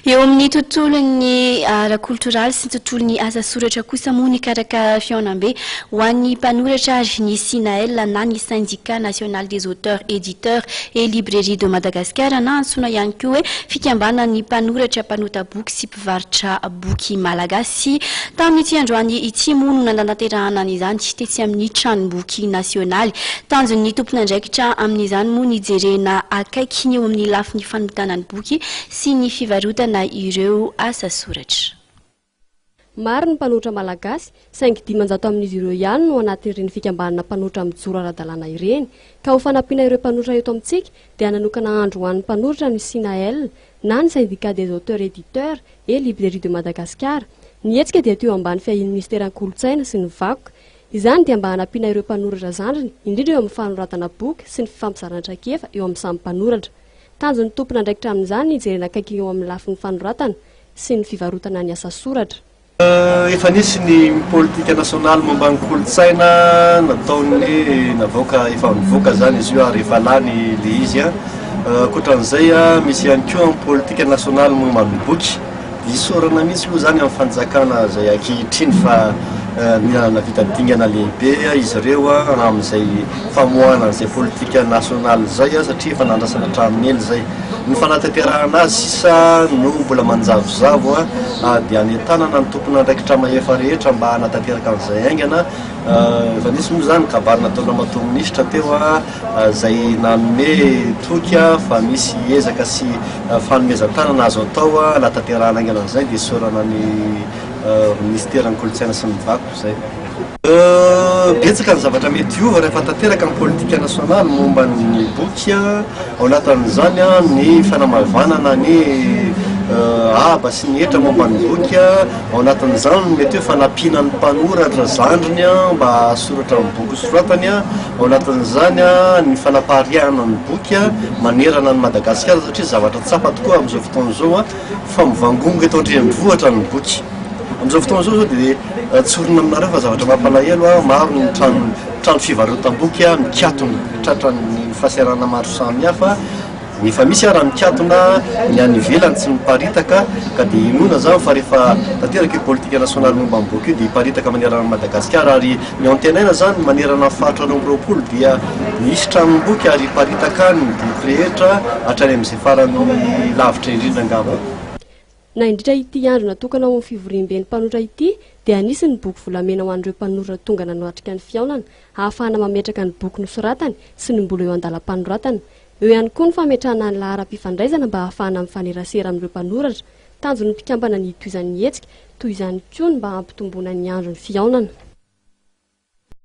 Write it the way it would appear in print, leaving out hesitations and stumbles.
Eo amin'ny tontolon'ny ara-kulturaly sy ny tontolon'ny asa soratra kosa moa Nikarakara fihaonambe ho an'ny mpanoratra ny SYNAEL na ny Syndicat national des auteurs, éditeurs et librairie de Madagascar na antsoina ihany koa hoe fikambanan'ny mpanoratra mpanota boky sy mpivarotra boky Malagasy. Tamin'ity androany ity moa no nananterahana an'izany tetsy amin'ny Tranomboky nasionaly. Tanjon'ny tompon'andraikitra amin'izany moa nijerena akaiky eo amin'ny lafin'ny fanotanany boky sy ny fivarotana ireo asa soratra. Maro ny mpanotra Malagasy, saingy 500 amin'izy ireo ihany no anatin'ireny fikambanana mpanotra mijoro ara-dalàna ireny. Ka ho fanampiana ireo mpanotra eto amintsika dia nanokana androany mpanotra ny SYNAEL na ny Syndicat des auteurs, éditeurs et librairie de Madagascar. Ny hetsika dia teo ambany fiahin'ny ministeran'ny kolotsaina sy ny vakoka. Izany dia mba hanampiana ireo mpanoratra zandriny, indrindra eo amin'ny fanoratana boky sy ny fifampizarana-traikefa eo amin'ny samy mpanoratra. Tanjon'ny tompon'andraikitra amin'izany nijerena akaiky eo amin'ny lafin'ny fanoratana sy ny fivarotana ny asa soratra. Efa nisy ny politika nasionaly momba ny kolotsaina nataony navoaka efa nivoaka zany izy io ary efa lany le izy ankoatran'izay misy ihany koa ny politika nasionaly momba ny boky isorana mihitsy aloha zany amin'ny fanjakana zay ankehitriny fa mianana vitadingana lehibe izy ireo amin'izay famoahana zay politika nasionaly zay satria efa nandrasana hatramin'ely zay ny fanatanterahana azy sisa no mbola manjavozavo dia anentanana ny tompon'andraikitra maefa rehetra mba hanatanteraka an'izay aingana. Efa nisy moa zany kabary nataona matoministra teo zay nanome toky fa misy ezaka sy fanomezan-tanana azo atao hanatanterahana aingana an'izay dia sorana ny ministeran'ny kolotsaina sy ny vakoka zay. Betsaka ny zavatra mety ova rehefa tanteraka ny politika nasionaly momba ny boky ao anatin'izany ny fanamavanana ny aba sy ny hetra momba ny boky ao anatin'izany mety hoe fanampiana ny mpanoratra zandriny mba soratra ny boky soratany ao anatin'izany ny fanapariana ny boky manerana ny Madagascar satria zavatra tsapa tokoa amin'izao fotoana zao fa mivangongo eto an-drenivohitra ny boky. Amin'izao fotoana zao dia tsorina aminareo fa zavatra mampalahelo maro ny trano fivarotam-boky mikatona tratra ny fahasiarana maro samihafa. Efa misy raha mikatona ny any ivelany tsy miparitaka ka dia inona zany fa rehefa tanteraka politika nasionaly momba ny boky io dia hiparitaka manerana ny Madagascar ary ny antenaina zany manerana faritra 2020 dia misy tranomboky ary hiparitaka ny boky rehetra hatrany amin'izay farany lavitra indrindra angamba. Na indritra ity andro natokana ho amin'ny fivoriam-ben'ny mpanotra ity dia anisy ny boky volamena ho an'ireo mpanoratra tonga nanoatrika ny fihaonana ahafahana mametraka ny boky nosoratany sy ny mbola eo an-dalam-panoratana. Eo ihany koa ny fametrahana ny lahara-pifandraisana mba ahafahana mifanerasera amin'ireo mpanoratra. Tanjon'ny mpikambana ny itoizan'ny hetsika toy izany koa ny mba hampitomboana ny andro ny fihaonana.